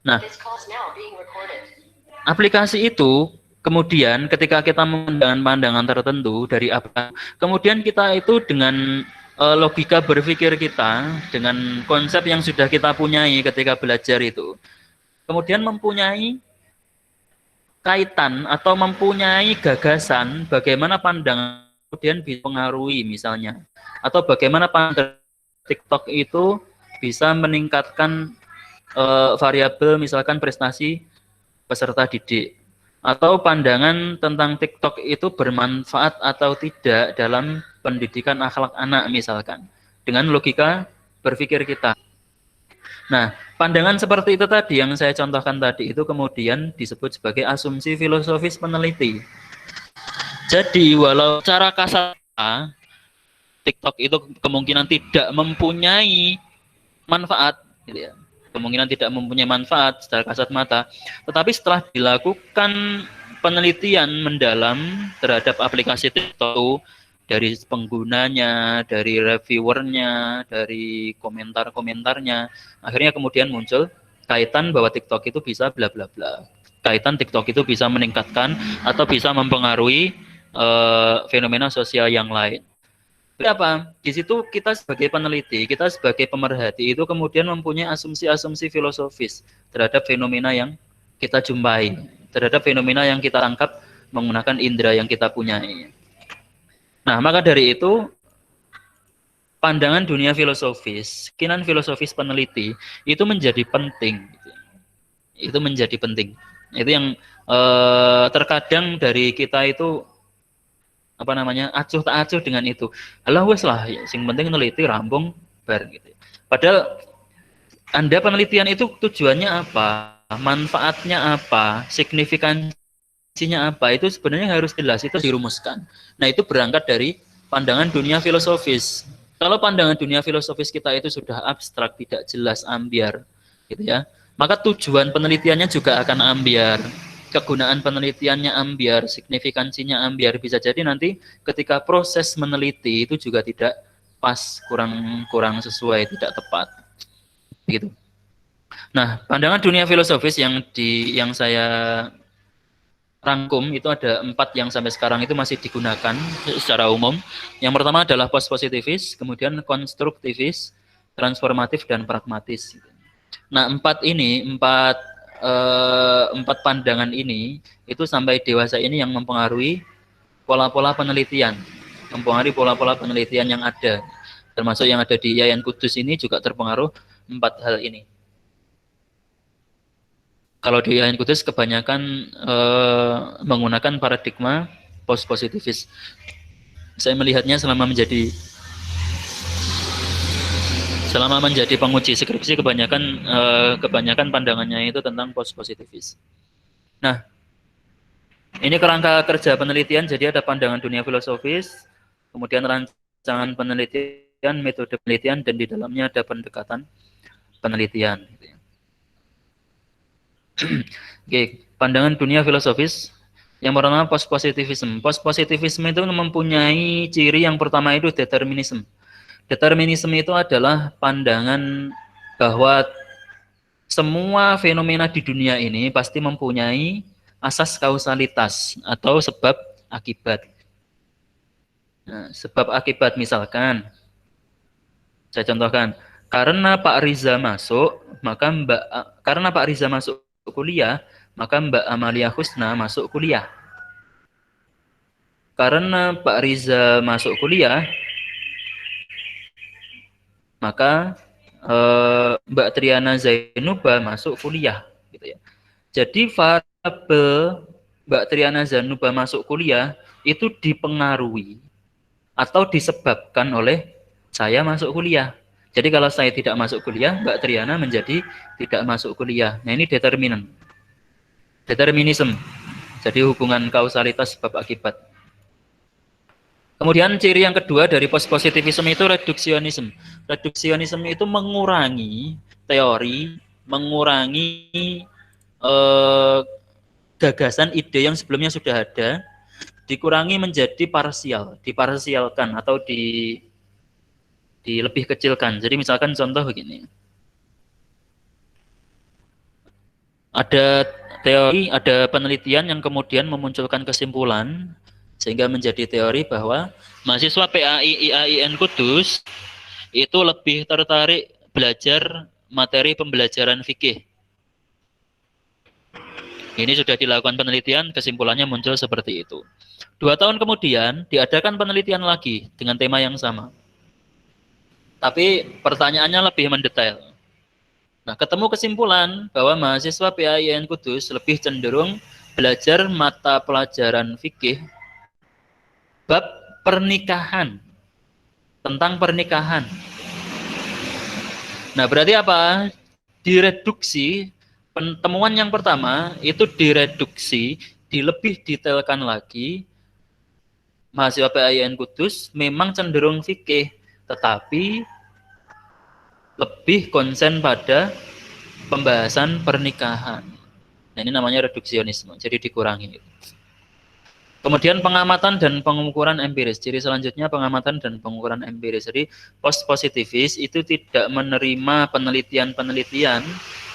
Nah, aplikasi itu kemudian ketika kita memandang pandangan tertentu dari apa, kemudian kita itu dengan logika berpikir kita, dengan konsep yang sudah kita punyai ketika belajar itu, kemudian mempunyai kaitan atau mempunyai gagasan bagaimana pandangan kemudian bisa mengaruhi misalnya, atau bagaimana pandangan TikTok itu bisa meningkatkan variabel misalkan prestasi peserta didik, atau pandangan tentang TikTok itu bermanfaat atau tidak dalam pendidikan akhlak anak misalkan, dengan logika berpikir kita. Nah, pandangan seperti itu tadi yang saya contohkan tadi itu kemudian disebut sebagai asumsi filosofis peneliti. Jadi walau cara kasar TikTok itu kemungkinan tidak mempunyai manfaat, gitu ya. Kemungkinan tidak mempunyai manfaat secara kasat mata, tetapi setelah dilakukan penelitian mendalam terhadap aplikasi TikTok dari penggunanya, dari reviewernya, dari komentar-komentarnya, akhirnya kemudian muncul kaitan bahwa TikTok itu bisa bla bla bla. Kaitan TikTok itu bisa meningkatkan atau bisa mempengaruhi fenomena sosial yang lain. Tapi apa? Di situ kita sebagai peneliti, kita sebagai pemerhati itu kemudian mempunyai asumsi-asumsi filosofis terhadap fenomena yang kita jumpai, terhadap fenomena yang kita tangkap menggunakan indera yang kita punyai. Nah, maka dari itu pandangan dunia filosofis, keyakinan filosofis peneliti itu menjadi penting. Itu menjadi penting. Itu yang terkadang dari kita itu apa namanya, acuh tak acuh dengan itu. Alah wes lah, sing penting neliti rampung bar gitu. Padahal Anda penelitian itu tujuannya apa? Manfaatnya apa? Signifikansinya apa? Itu sebenarnya harus jelas, itu dirumuskan. Nah, itu berangkat dari pandangan dunia filosofis. Kalau pandangan dunia filosofis kita itu sudah abstrak, tidak jelas, ambiar, gitu ya, maka tujuan penelitiannya juga akan ambiar. Kegunaan penelitiannya ambiar, signifikansinya ambiar, bisa jadi nanti ketika proses meneliti itu juga tidak pas, kurang sesuai, tidak tepat. Begitu. Nah, pandangan dunia filosofis yang saya rangkum itu ada 4 yang sampai sekarang itu masih digunakan secara umum. Yang pertama adalah post-positivis, kemudian konstruktivis, transformatif, dan pragmatis. Nah, empat pandangan ini itu sampai dewasa ini yang mempengaruhi pola-pola penelitian, yang ada, termasuk yang ada di Yayan Kudus ini juga terpengaruh 4 hal ini. Kalau di Yayan Kudus kebanyakan menggunakan paradigma post-positivis. Saya melihatnya selama menjadi penguji skripsi kebanyakan pandangannya itu tentang post-positivis. Nah, ini kerangka kerja penelitian, jadi ada pandangan dunia filosofis, kemudian rancangan penelitian, metode penelitian, dan di dalamnya ada pendekatan penelitian. Oke, pandangan dunia filosofis. Yang pertama post-positivism. Post-positivism itu mempunyai ciri yang pertama itu determinism. Determinisme itu adalah pandangan bahwa semua fenomena di dunia ini pasti mempunyai asas kausalitas atau sebab akibat. Nah, sebab akibat misalkan, saya contohkan, karena Pak Riza masuk kuliah, maka Mbak Amalia Husna masuk kuliah. Karena Pak Riza masuk kuliah, maka Mbak Triana Zainuba masuk kuliah, gitu ya. Jadi variabel Mbak Triana Zainuba masuk kuliah itu dipengaruhi atau disebabkan oleh saya masuk kuliah. Jadi kalau saya tidak masuk kuliah, Mbak Triana menjadi tidak masuk kuliah. Nah, ini determinism. Jadi hubungan kausalitas sebab akibat. Kemudian ciri yang kedua dari post-positivism itu reduksionisme. Reduksionisme itu mengurangi teori, mengurangi gagasan ide yang sebelumnya sudah ada, dikurangi menjadi parsial, diparsialkan atau lebih kecilkan. Jadi misalkan contoh begini. Ada teori, ada penelitian yang kemudian memunculkan kesimpulan sehingga menjadi teori bahwa mahasiswa PAI IAIN Kudus itu lebih tertarik belajar materi pembelajaran fikih. Ini sudah dilakukan penelitian, kesimpulannya muncul seperti itu. 2 tahun kemudian diadakan penelitian lagi dengan tema yang sama. Tapi pertanyaannya lebih mendetail. Nah, ketemu kesimpulan bahwa mahasiswa PAIN Kudus lebih cenderung belajar mata pelajaran fikih bab pernikahan, tentang pernikahan. Nah, berarti apa? Direduksi, temuan yang pertama itu direduksi, dilebih detailkan lagi. Mahasiswa PAIN Kudus memang cenderung fikih, tetapi lebih konsen pada pembahasan pernikahan. Nah, ini namanya reduksionisme, jadi dikurangi. Kemudian pengamatan dan pengukuran empiris. Ciri selanjutnya pengamatan dan pengukuran empiris. Jadi post-positivis itu tidak menerima penelitian-penelitian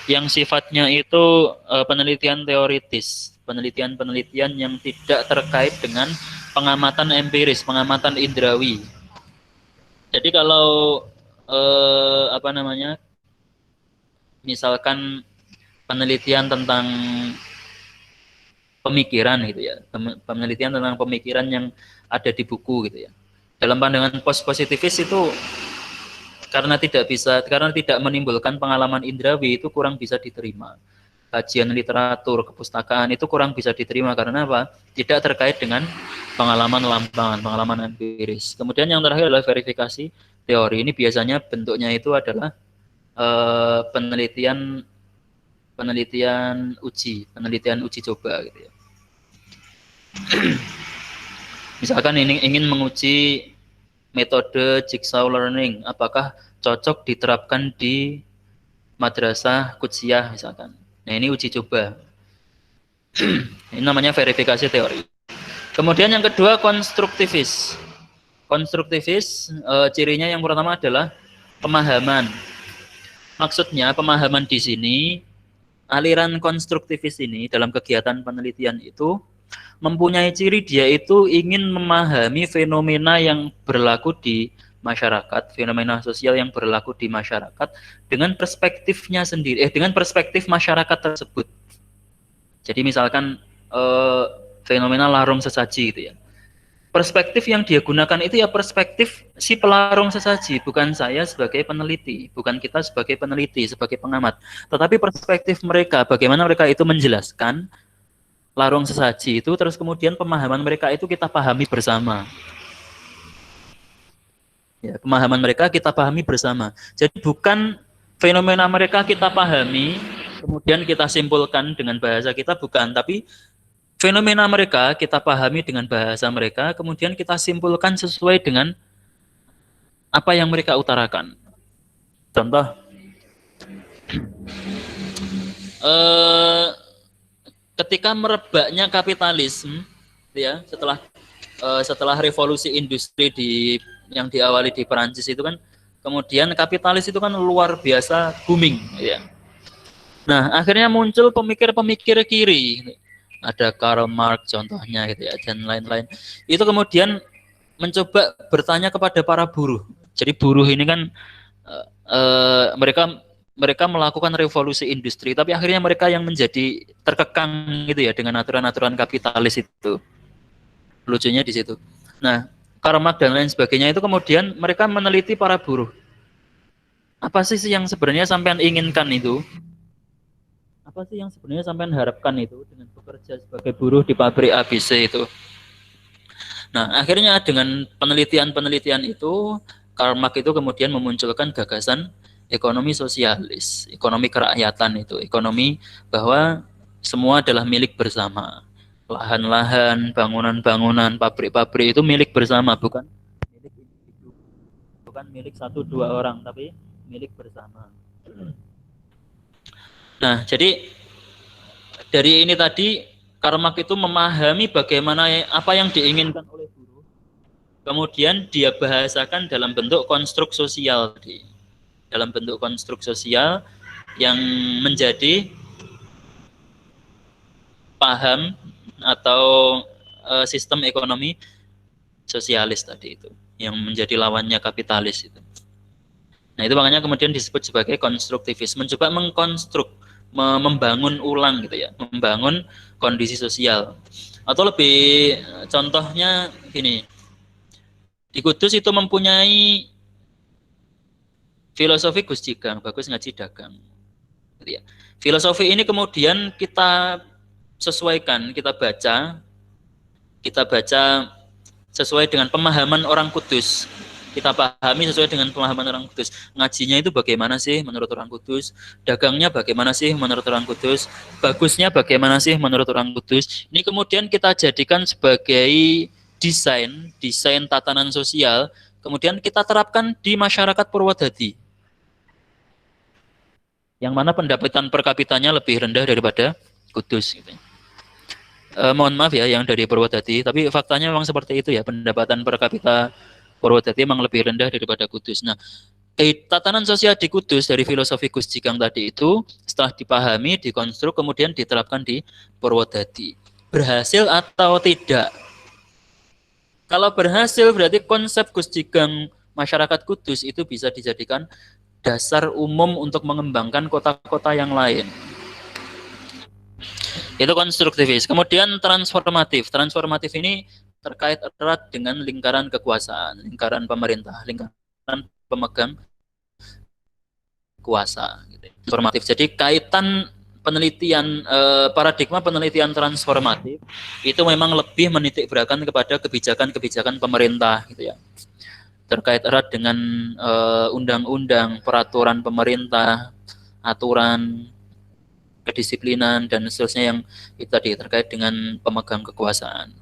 yang sifatnya itu penelitian teoritis, penelitian-penelitian yang tidak terkait dengan pengamatan empiris, pengamatan indrawi. Jadi kalau misalkan penelitian tentang pemikiran gitu ya, penelitian tentang pemikiran yang ada di buku gitu ya. Dalam pandangan post-positivis itu karena tidak menimbulkan pengalaman indrawi itu kurang bisa diterima. Kajian literatur, kepustakaan itu kurang bisa diterima karena apa? Tidak terkait dengan pengalaman lampangan, pengalaman empiris. Kemudian yang terakhir adalah verifikasi teori. Ini biasanya bentuknya itu adalah penelitian uji coba gitu ya. Misalkan ini ingin menguji metode jigsaw learning, apakah cocok diterapkan di madrasah Qudsiyah misalkan. Nah, ini uji coba. Ini namanya verifikasi teori. Kemudian yang kedua konstruktivis. Konstruktivis cirinya yang pertama adalah pemahaman. Maksudnya pemahaman di sini, aliran konstruktivis ini dalam kegiatan penelitian itu mempunyai ciri dia itu ingin memahami fenomena yang berlaku di masyarakat, fenomena sosial yang berlaku di masyarakat dengan perspektifnya sendiri, dengan perspektif masyarakat tersebut. Jadi misalkan fenomena larung sesaji gitu ya. Perspektif yang dia gunakan itu ya perspektif si pelarung sesaji, bukan saya sebagai peneliti, bukan kita sebagai peneliti, sebagai pengamat. Tetapi perspektif mereka, bagaimana mereka itu menjelaskan larung sesaji itu, terus kemudian pemahaman mereka itu kita pahami bersama. Ya, pemahaman mereka kita pahami bersama. Jadi bukan fenomena mereka kita pahami, kemudian kita simpulkan dengan bahasa kita, bukan. Tapi fenomena mereka kita pahami dengan bahasa mereka, kemudian kita simpulkan sesuai dengan apa yang mereka utarakan. Contoh, ketika merebaknya kapitalisme, ya setelah revolusi industri yang diawali di Perancis itu kan, kemudian kapitalis itu kan luar biasa booming, ya. Nah, akhirnya muncul pemikir-pemikir kiri, ada Karl Marx contohnya gitu ya, dan lain-lain. Itu kemudian mencoba bertanya kepada para buruh. Jadi buruh ini kan mereka melakukan revolusi industri, tapi akhirnya mereka yang menjadi terkekang gitu ya dengan aturan-aturan kapitalis itu. Lucunya di situ. Nah, Karl Marx dan lain sebagainya itu kemudian mereka meneliti para buruh. Apa sih yang sebenarnya sampean inginkan itu? Apa sih yang sebenarnya sampean harapkan itu dengan bekerja sebagai buruh di pabrik ABC itu? Nah, akhirnya dengan penelitian-penelitian itu, Karl Marx itu kemudian memunculkan gagasan ekonomi sosialis, ekonomi kerakyatan itu, ekonomi bahwa semua adalah milik bersama. Lahan-lahan, bangunan-bangunan, pabrik-pabrik itu milik bersama, bukan milik individu, bukan milik 1-2 orang, tapi milik bersama. Nah, jadi dari ini tadi Karl Marx itu memahami bagaimana apa yang diinginkan oleh buruh, kemudian dia bahasakan dalam bentuk konstruk sosial, dalam bentuk konstruk sosial yang menjadi paham atau sistem ekonomi sosialis tadi itu yang menjadi lawannya kapitalis itu. Nah, itu makanya kemudian disebut sebagai konstruktivisme, mencoba mengkonstruk, membangun ulang gitu ya, membangun kondisi sosial. Atau lebih contohnya gini, di Kudus itu mempunyai filosofi Gus Jigang, bagus ngaji dagang. Gitu ya. Filosofi ini kemudian kita sesuaikan, kita baca sesuai dengan pemahaman orang Kudus. Kita pahami sesuai dengan pemahaman orang Kudus. Ngajinya itu bagaimana sih menurut orang Kudus? Dagangnya bagaimana sih menurut orang Kudus? Bagusnya bagaimana sih menurut orang Kudus? Ini kemudian kita jadikan sebagai desain tatanan sosial, kemudian kita terapkan di masyarakat Purwodadi. Yang mana pendapatan per kapitanya lebih rendah daripada Kudus gitu. Mohon maaf ya yang dari Purwodadi, tapi faktanya memang seperti itu ya, pendapatan per kapita Purwodadi memang lebih rendah daripada Kudus. Nah, tatanan sosial di Kudus dari filosofi Gus Jigang tadi itu setelah dipahami, dikonstruk, kemudian diterapkan di Purwodadi. Berhasil atau tidak? Kalau berhasil berarti konsep Gus Jigang masyarakat Kudus itu bisa dijadikan dasar umum untuk mengembangkan kota-kota yang lain. Itu konstruktivis. Kemudian transformatif. Transformatif ini terkait erat dengan lingkaran kekuasaan, lingkaran pemerintah, lingkaran pemegang kuasa. Transformatif. Jadi kaitan penelitian, paradigma penelitian transformatif itu memang lebih menitik beratkan kepada kebijakan-kebijakan pemerintah, gitu ya. Terkait erat dengan undang-undang, peraturan pemerintah, aturan kedisiplinan dan seterusnya yang itu tadi terkait dengan pemegang kekuasaan.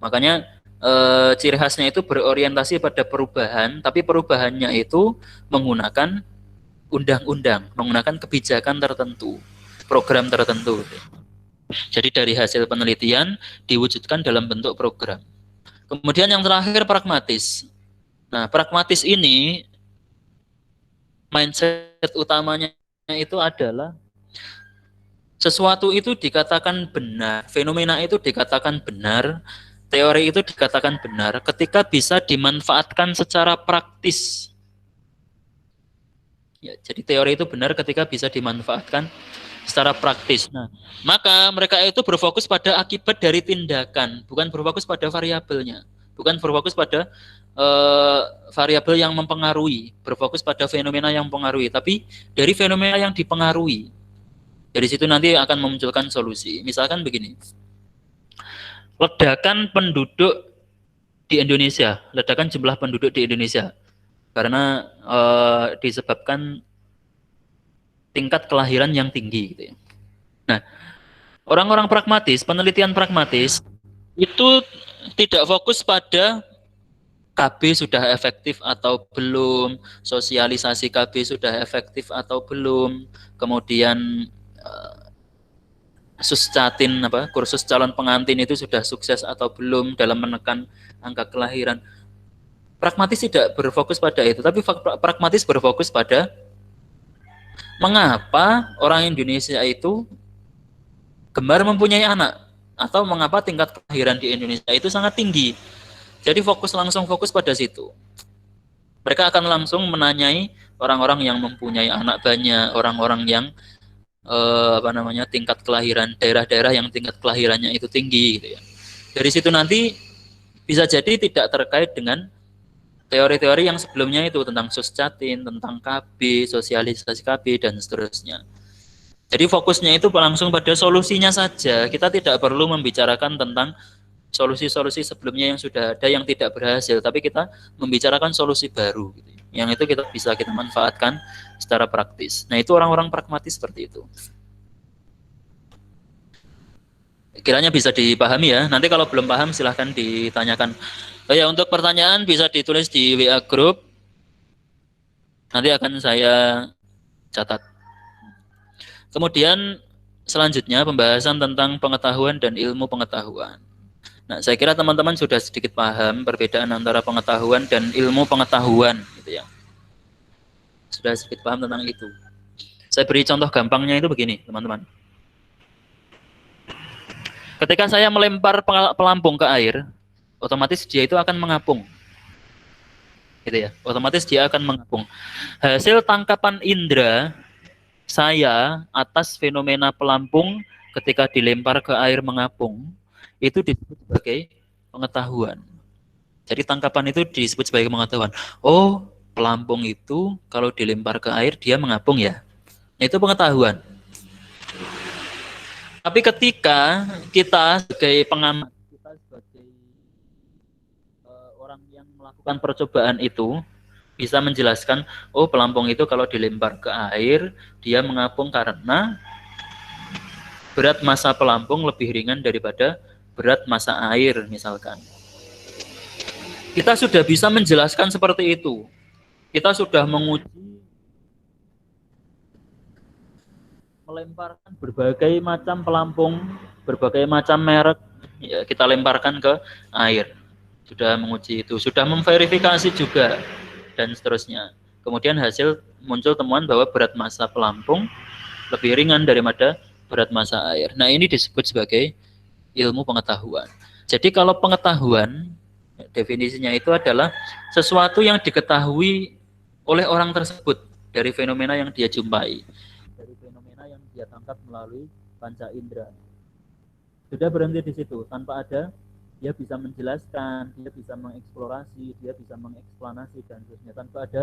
Makanya ciri khasnya itu berorientasi pada perubahan, tapi perubahannya itu menggunakan undang-undang, menggunakan kebijakan tertentu, program tertentu. Jadi dari hasil penelitian diwujudkan dalam bentuk program. Kemudian yang terakhir pragmatis. Nah, pragmatis ini mindset utamanya itu adalah sesuatu itu dikatakan benar, fenomena itu dikatakan benar, teori itu dikatakan benar ketika bisa dimanfaatkan secara praktis. Ya, jadi teori itu benar ketika bisa dimanfaatkan secara praktis. Nah, maka mereka itu berfokus pada akibat dari tindakan, bukan berfokus pada variabelnya, bukan berfokus pada variabel yang mempengaruhi, berfokus pada fenomena yang mempengaruhi, tapi dari fenomena yang dipengaruhi. Dari situ nanti akan memunculkan solusi. Misalkan begini, ledakan penduduk di Indonesia, ledakan jumlah penduduk di Indonesia, karena disebabkan tingkat kelahiran yang tinggi. Gitu ya. Nah, orang-orang pragmatis, penelitian pragmatis, itu tidak fokus pada KB sudah efektif atau belum, sosialisasi KB sudah efektif atau belum, kemudian suscatin kursus calon pengantin itu sudah sukses atau belum dalam menekan angka kelahiran. Pragmatis tidak berfokus pada itu, tapi pragmatis berfokus pada mengapa orang Indonesia itu gemar mempunyai anak, atau mengapa tingkat kelahiran di Indonesia itu sangat tinggi. Jadi langsung fokus pada situ. Mereka akan langsung menanyai orang-orang yang mempunyai anak banyak, orang-orang yang tingkat kelahiran, daerah-daerah yang tingkat kelahirannya itu tinggi gitu ya. Dari situ nanti bisa jadi tidak terkait dengan teori-teori yang sebelumnya itu tentang suscatin, tentang KB, sosialisasi KB dan seterusnya. Jadi fokusnya itu langsung pada solusinya saja. Kita tidak perlu membicarakan tentang solusi-solusi sebelumnya yang sudah ada yang tidak berhasil, tapi kita membicarakan solusi baru gitu. Yang itu kita bisa kita manfaatkan secara praktis. Nah, itu orang-orang pragmatis seperti itu. Kiranya bisa dipahami ya. Nanti kalau belum paham silahkan ditanyakan. Oh ya, untuk pertanyaan bisa ditulis di WA group. Nanti akan saya catat. Kemudian selanjutnya pembahasan tentang pengetahuan dan ilmu pengetahuan. Nah, saya kira teman-teman sudah sedikit paham perbedaan antara pengetahuan dan ilmu pengetahuan, gitu ya. Sudah sedikit paham tentang itu. Saya beri contoh gampangnya itu begini, teman-teman. Ketika saya melempar pelampung ke air, otomatis dia itu akan mengapung. Gitu ya. Otomatis dia akan mengapung. Hasil tangkapan indera saya atas fenomena pelampung ketika dilempar ke air mengapung itu disebut sebagai pengetahuan. Jadi tangkapan itu disebut sebagai pengetahuan. Oh, pelampung itu kalau dilempar ke air dia mengapung ya. Itu pengetahuan. Tapi ketika kita sebagai pengamat, kita sebagai orang yang melakukan percobaan itu bisa menjelaskan, oh pelampung itu kalau dilempar ke air dia mengapung karena berat massa pelampung lebih ringan daripada berat massa air misalkan. Kita sudah bisa menjelaskan seperti itu. Kita sudah menguji, melemparkan berbagai macam pelampung, berbagai macam merek, ya, kita lemparkan ke air. Sudah menguji itu, sudah memverifikasi juga, dan seterusnya. Kemudian hasil muncul temuan bahwa berat massa pelampung lebih ringan daripada berat massa air. Nah, ini disebut sebagai ilmu pengetahuan. Jadi kalau pengetahuan, definisinya itu adalah sesuatu yang diketahui oleh orang tersebut dari fenomena yang dia jumpai, dari fenomena yang dia tangkap melalui panca indera. Sudah berhenti di situ, tanpa ada dia bisa menjelaskan, dia bisa mengeksplorasi, dia bisa mengeksplanasi dan seterusnya, tanpa ada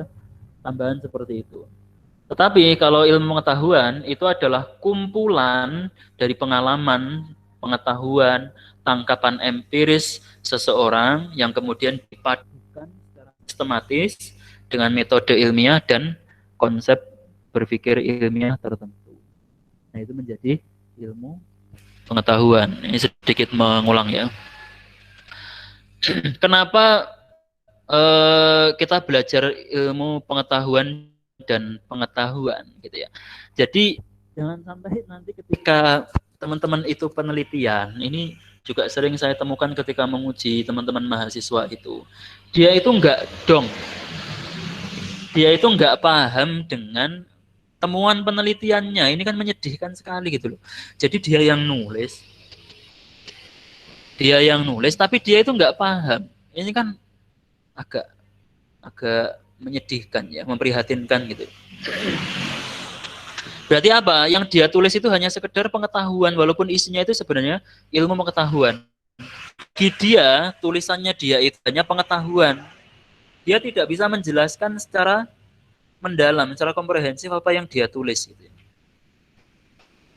tambahan seperti itu. Tetapi kalau ilmu pengetahuan itu adalah kumpulan dari pengalaman, pengetahuan, tangkapan empiris seseorang yang kemudian dipadukan secara sistematis dengan metode ilmiah dan konsep berpikir ilmiah tertentu. Nah, itu menjadi ilmu pengetahuan. Ini sedikit mengulang ya. Kenapa kita belajar ilmu pengetahuan dan pengetahuan gitu ya. Jadi jangan sampai nanti ketika teman-teman itu penelitian, ini juga sering saya temukan ketika menguji teman-teman mahasiswa itu. Dia itu enggak dong. Dia itu enggak paham dengan temuan penelitiannya. Ini kan menyedihkan sekali gitu loh. Jadi dia yang nulis, tapi dia itu enggak paham. Ini kan agak menyedihkan ya, memprihatinkan gitu. Berarti apa? Yang dia tulis itu hanya sekedar pengetahuan, walaupun isinya itu sebenarnya ilmu pengetahuan. Di dia, tulisannya dia itu hanya pengetahuan. Dia tidak bisa menjelaskan secara mendalam, secara komprehensif apa yang dia tulis gitu.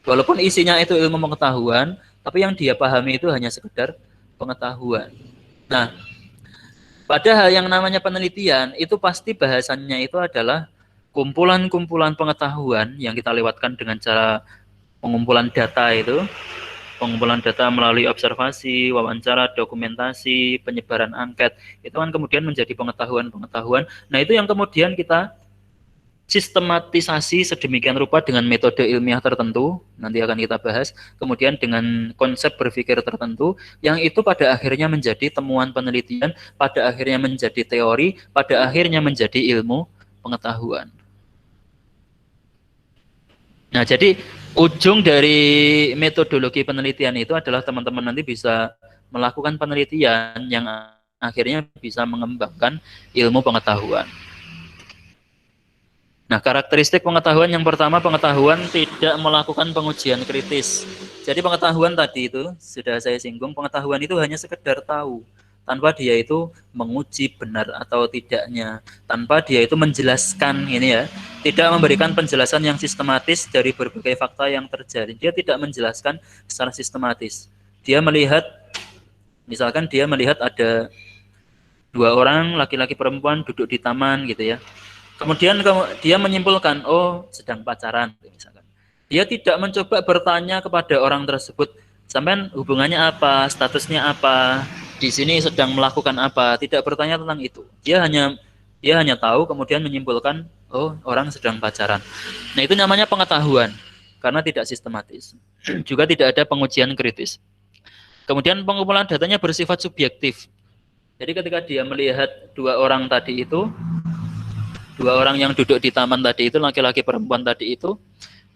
Walaupun isinya itu ilmu pengetahuan, tapi yang dia pahami itu hanya sekedar pengetahuan. Nah, padahal yang namanya penelitian itu pasti bahasannya itu adalah kumpulan-kumpulan pengetahuan yang kita lewatkan dengan cara pengumpulan data itu, pengumpulan data melalui observasi, wawancara, dokumentasi, penyebaran angket, itu kan kemudian menjadi pengetahuan-pengetahuan. Nah, itu yang kemudian kita sistematisasi sedemikian rupa dengan metode ilmiah tertentu, nanti akan kita bahas, kemudian dengan konsep berpikir tertentu, yang itu pada akhirnya menjadi temuan penelitian, pada akhirnya menjadi teori, pada akhirnya menjadi ilmu pengetahuan. Nah, jadi ujung dari metodologi penelitian itu adalah teman-teman nanti bisa melakukan penelitian yang akhirnya bisa mengembangkan ilmu pengetahuan. Nah, karakteristik pengetahuan yang pertama, pengetahuan tidak melakukan pengujian kritis. Jadi pengetahuan tadi itu, sudah saya singgung, pengetahuan itu hanya sekedar tahu, tanpa dia itu menguji benar atau tidaknya, tanpa dia itu menjelaskan ini ya, tidak memberikan penjelasan yang sistematis dari berbagai fakta yang terjadi. Dia tidak menjelaskan secara sistematis. Dia melihat, misalkan dia melihat ada dua orang, laki-laki perempuan duduk di taman gitu ya. Kemudian dia menyimpulkan, oh sedang pacaran misalkan. Dia tidak mencoba bertanya kepada orang tersebut, sampean hubungannya apa, statusnya apa, di sini sedang melakukan apa, tidak bertanya tentang itu. Dia hanya tahu kemudian menyimpulkan, oh orang sedang pacaran. Nah, itu namanya pengetahuan karena tidak sistematis. Juga tidak ada pengujian kritis. Kemudian pengumpulan datanya bersifat subjektif. Jadi ketika dia melihat dua orang tadi itu, dua orang yang duduk di taman tadi itu, laki-laki perempuan tadi itu,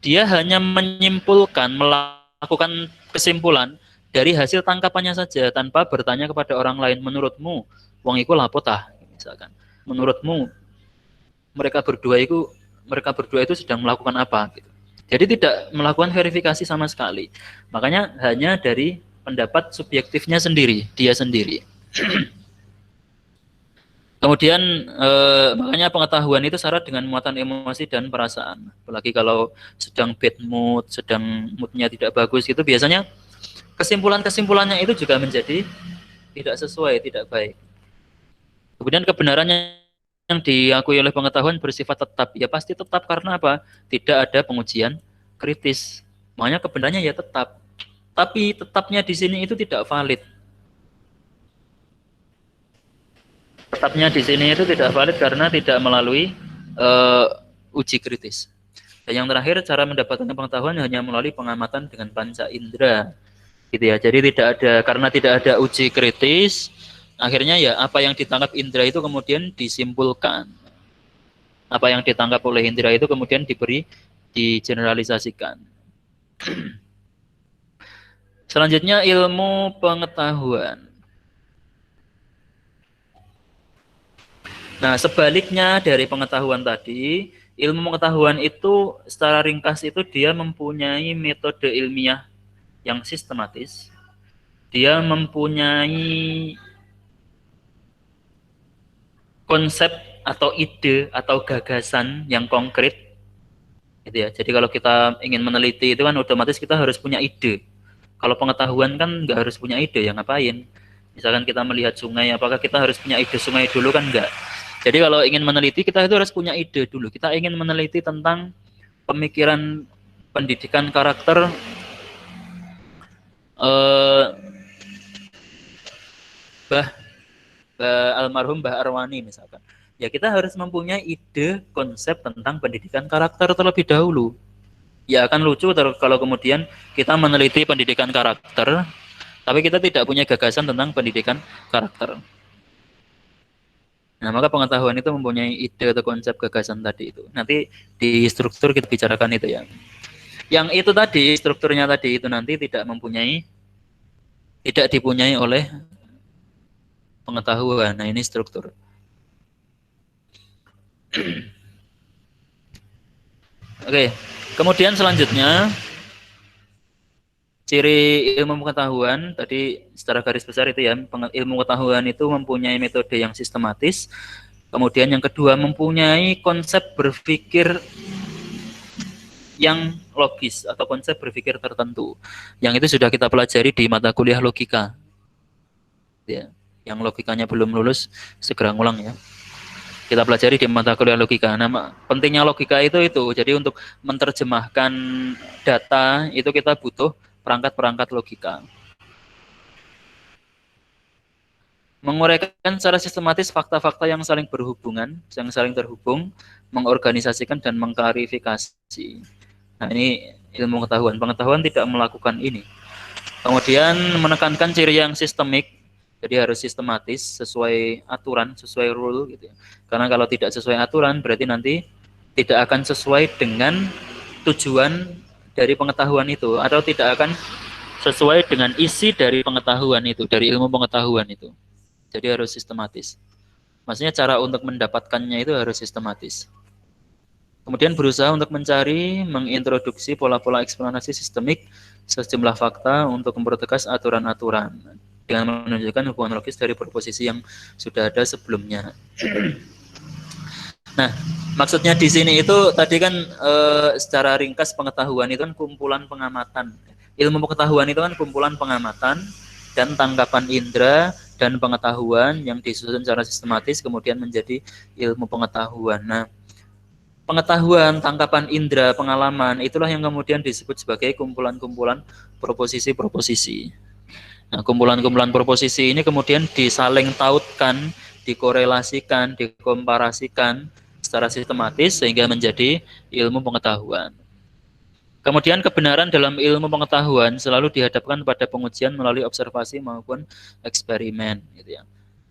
dia hanya menyimpulkan, melakukan kesimpulan dari hasil tangkapannya saja tanpa bertanya kepada orang lain, menurutmu wong iku lapo tah, misalkan. Menurutmu mereka berdua itu sedang melakukan apa gitu. Jadi tidak melakukan verifikasi sama sekali. Makanya hanya dari pendapat subjektifnya sendiri, dia sendiri. Kemudian makanya pengetahuan itu syarat dengan muatan emosi dan perasaan. Apalagi kalau sedang bad mood, sedang moodnya tidak bagus, itu biasanya kesimpulan-kesimpulannya itu juga menjadi tidak sesuai, tidak baik. Kemudian kebenarannya yang diakui oleh pengetahuan bersifat tetap. Ya pasti tetap karena apa? Tidak ada pengujian kritis. Makanya kebenarannya ya tetap. Tapi tetapnya di sini itu tidak valid. Tetapnya di sini itu tidak valid karena tidak melalui uji kritis. Dan yang terakhir, cara mendapatkan pengetahuan hanya melalui pengamatan dengan panca indera, gitu ya. Jadi tidak ada, karena tidak ada uji kritis, akhirnya ya apa yang ditangkap indera itu kemudian disimpulkan. Apa yang ditangkap oleh indera itu kemudian digeneralisasikan. Selanjutnya ilmu pengetahuan. Nah, sebaliknya dari pengetahuan tadi, ilmu pengetahuan itu secara ringkas itu dia mempunyai metode ilmiah yang sistematis. Dia mempunyai konsep atau ide atau gagasan yang konkret. Gitu ya. Jadi kalau kita ingin meneliti itu kan otomatis kita harus punya ide. Kalau pengetahuan kan nggak harus punya ide, ya ngapain? Misalkan kita melihat sungai, apakah kita harus punya ide sungai dulu kan enggak? Jadi kalau ingin meneliti kita itu harus punya ide dulu. Kita ingin meneliti tentang pemikiran pendidikan karakter almarhum Mbah Arwani misalkan. Ya kita harus mempunyai ide konsep tentang pendidikan karakter terlebih dahulu. Ya akan lucu kalau kemudian kita meneliti pendidikan karakter, tapi kita tidak punya gagasan tentang pendidikan karakter. Nah, maka pengetahuan itu mempunyai ide atau konsep gagasan tadi itu. Nanti di struktur kita bicarakan itu ya. Yang itu tadi, strukturnya tadi itu nanti tidak dipunyai oleh pengetahuan. Nah, ini struktur. Oke, kemudian selanjutnya ciri ilmu pengetahuan tadi secara garis besar itu ya, ilmu pengetahuan itu mempunyai metode yang sistematis. Kemudian yang kedua mempunyai konsep berpikir yang logis atau konsep berpikir tertentu. Yang itu sudah kita pelajari di mata kuliah logika. Ya, yang logikanya belum lulus segera ngulang ya. Kita pelajari di mata kuliah logika. Nah, pentingnya logika itu. Jadi untuk menerjemahkan data itu kita butuh perangkat-perangkat logika. Menguraikan secara sistematis fakta-fakta yang saling berhubungan, yang saling terhubung, mengorganisasikan dan mengklarifikasi. Nah, ini ilmu pengetahuan. Pengetahuan tidak melakukan ini. Kemudian menekankan ciri yang sistemik, jadi harus sistematis, sesuai aturan, sesuai rule gitu ya. Karena kalau tidak sesuai aturan berarti nanti tidak akan sesuai dengan tujuan dari pengetahuan itu, atau tidak akan sesuai dengan isi dari pengetahuan itu, dari ilmu pengetahuan itu. Jadi harus sistematis. Maksudnya cara untuk mendapatkannya itu harus sistematis. Kemudian berusaha untuk mencari, mengintroduksi pola-pola eksplanasi sistemik sejumlah fakta untuk mempertegas aturan-aturan dengan menunjukkan hubungan logis dari proposisi yang sudah ada sebelumnya. Nah, maksudnya di sini itu tadi kan secara ringkas pengetahuan itu kan kumpulan pengamatan. Ilmu pengetahuan itu kan kumpulan pengamatan dan tangkapan indera dan pengetahuan yang disusun secara sistematis kemudian menjadi ilmu pengetahuan. Nah, pengetahuan, tangkapan indera, pengalaman itulah yang kemudian disebut sebagai kumpulan-kumpulan proposisi-proposisi. Nah, kumpulan-kumpulan proposisi ini kemudian disaling tautkan, dikorelasikan, dikomparasikan secara sistematis sehingga menjadi ilmu pengetahuan. Kemudian kebenaran dalam ilmu pengetahuan selalu dihadapkan pada pengujian melalui observasi maupun eksperimen, gitu ya.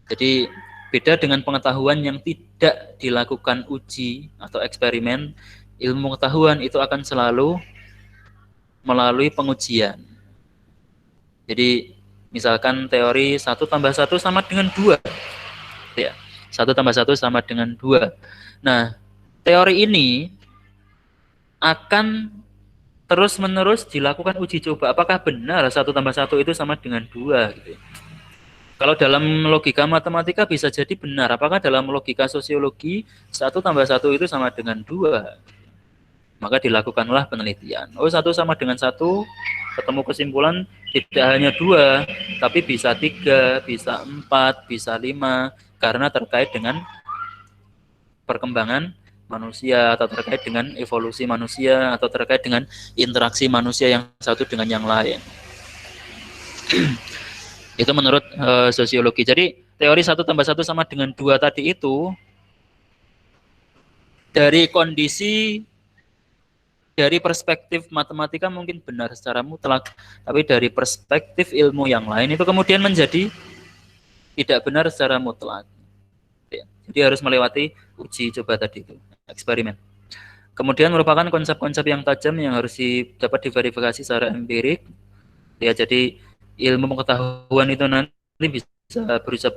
Jadi beda dengan pengetahuan yang tidak dilakukan uji atau eksperimen, ilmu pengetahuan itu akan selalu melalui pengujian. Jadi misalkan teori 1+1 sama dengan 2, ya. 1+1 sama dengan 2. Nah, teori ini akan terus-menerus dilakukan uji coba. Apakah benar 1+1 itu sama dengan 2? Gitu. Kalau dalam logika matematika bisa jadi benar. Apakah dalam logika sosiologi 1+1 itu sama dengan 2? Maka dilakukanlah penelitian. Oh, 1 sama dengan 1, ketemu kesimpulan tidak hanya 2, tapi bisa 3, bisa 4, bisa 5, karena terkait dengan perkembangan manusia, atau terkait dengan evolusi manusia, atau terkait dengan interaksi manusia yang satu dengan yang lain. Itu menurut sosiologi. Jadi teori 1+1 sama dengan 2 tadi itu dari kondisi, dari perspektif matematika mungkin benar secara mutlak, tapi dari perspektif ilmu yang lain itu kemudian menjadi tidak benar secara mutlak. Jadi harus melewati uji coba tadi itu, eksperimen. Kemudian merupakan konsep-konsep yang tajam yang harus dapat diverifikasi secara empirik. Ya, jadi ilmu pengetahuan itu nanti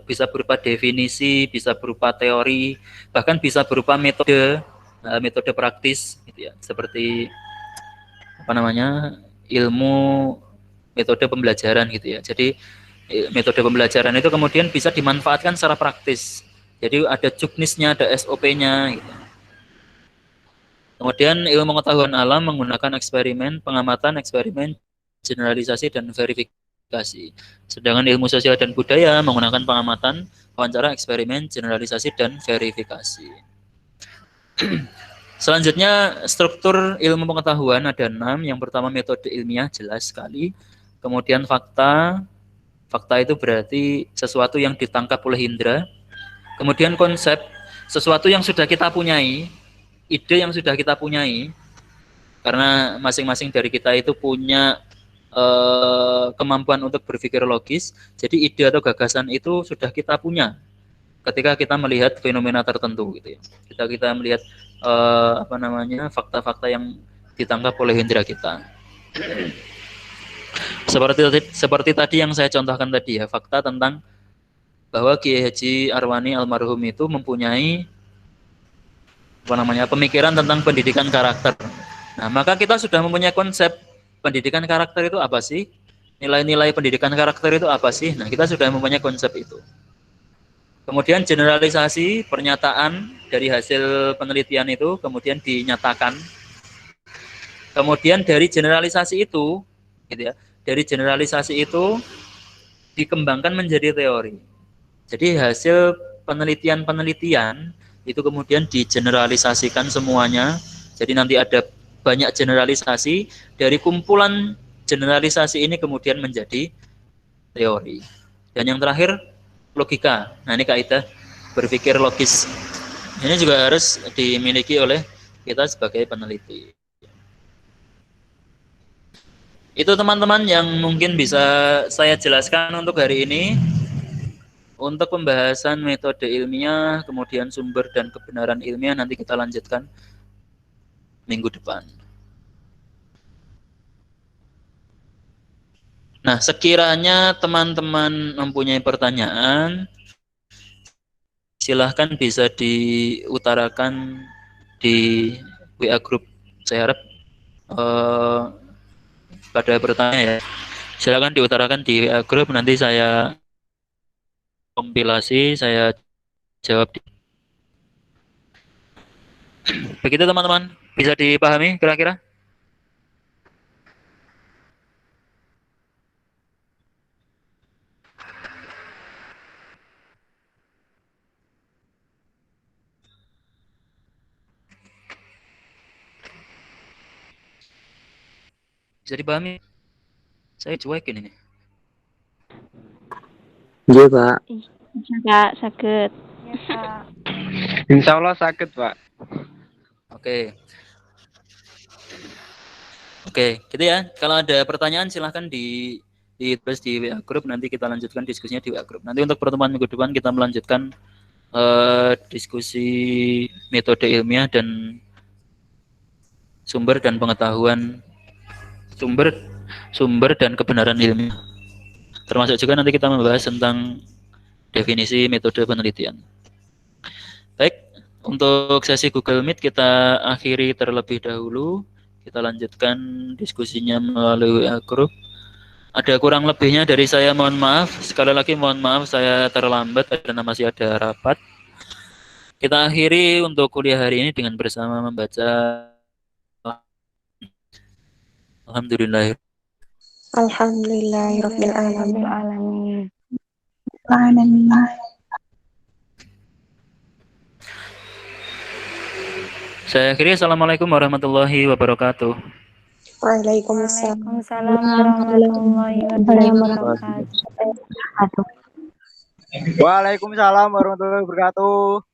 bisa berupa definisi, bisa berupa teori, bahkan bisa berupa metode, metode praktis, gitu ya. Seperti apa namanya, ilmu metode pembelajaran, gitu ya. Jadi metode pembelajaran itu kemudian bisa dimanfaatkan secara praktis. Jadi ada juknisnya, ada SOP-nya, gitu. Kemudian ilmu pengetahuan alam menggunakan eksperimen, pengamatan, eksperimen, generalisasi, dan verifikasi. Sedangkan ilmu sosial dan budaya menggunakan pengamatan, wawancara, eksperimen, generalisasi, dan verifikasi. Selanjutnya, struktur ilmu pengetahuan ada 6. Yang pertama metode ilmiah, jelas sekali. Kemudian fakta. Fakta itu berarti sesuatu yang ditangkap oleh indera. Kemudian konsep, sesuatu yang sudah kita punyai, ide yang sudah kita punyai, karena masing-masing dari kita itu punya kemampuan untuk berpikir logis. Jadi ide atau gagasan itu sudah kita punya ketika kita melihat fenomena tertentu, gitu ya. Kita melihat fakta-fakta yang ditangkap oleh indera kita. Seperti tadi yang saya contohkan tadi ya, fakta tentang bahwa Kiai Haji Arwani almarhum itu mempunyai pemikiran tentang pendidikan karakter. Nah, maka kita sudah mempunyai konsep pendidikan karakter itu apa sih? Nilai-nilai pendidikan karakter itu apa sih? Nah, kita sudah mempunyai konsep itu. Kemudian generalisasi pernyataan dari hasil penelitian itu kemudian dinyatakan. Kemudian dari generalisasi itu, gitu ya, dari generalisasi itu dikembangkan menjadi teori. Jadi hasil penelitian-penelitian itu kemudian digeneralisasikan semuanya. Jadi nanti ada banyak generalisasi, dari kumpulan generalisasi ini kemudian menjadi teori. Dan yang terakhir logika. Nah, ini kaidah berpikir logis. Ini juga harus dimiliki oleh kita sebagai peneliti. Itu teman-teman yang mungkin bisa saya jelaskan untuk hari ini. Untuk pembahasan metode ilmiah, kemudian sumber dan kebenaran ilmiah nanti kita lanjutkan minggu depan. Nah, sekiranya teman-teman mempunyai pertanyaan, silahkan bisa diutarakan di WA Group. Saya harap pada bertanya ya, silahkan diutarakan di WA Group, nanti saya kompilasi, saya jawab. Begitu teman-teman, bisa dipahami kira-kira? Bisa dipahami? Saya cuekin ini. Iya Pak. Bisa Kak, sakit. Insya Allah sakit Pak. Oke. Oke, gitu ya. Kalau ada pertanyaan silahkan ditulis di WA Group, nanti kita lanjutkan diskusinya di WA Group. Nanti untuk pertemuan minggu depan kita melanjutkan diskusi metode ilmiah dan sumber dan pengetahuan, sumber dan kebenaran ilmiah. Termasuk juga nanti kita membahas tentang definisi metode penelitian. Baik, untuk sesi Google Meet kita akhiri terlebih dahulu. Kita lanjutkan diskusinya melalui grup. Ada kurang lebihnya dari saya, mohon maaf. Sekali lagi mohon maaf saya terlambat karena masih ada rapat. Kita akhiri untuk kuliah hari ini dengan bersama membaca Alhamdulillah. Alhamdulillahirabbil alamin. Saya akhiri. Assalamualaikum warahmatullahi wabarakatuh. Waalaikumsalam. Waalaikumsalam warahmatullahi wabarakatuh. Waalaikumsalam warahmatullahi wabarakatuh.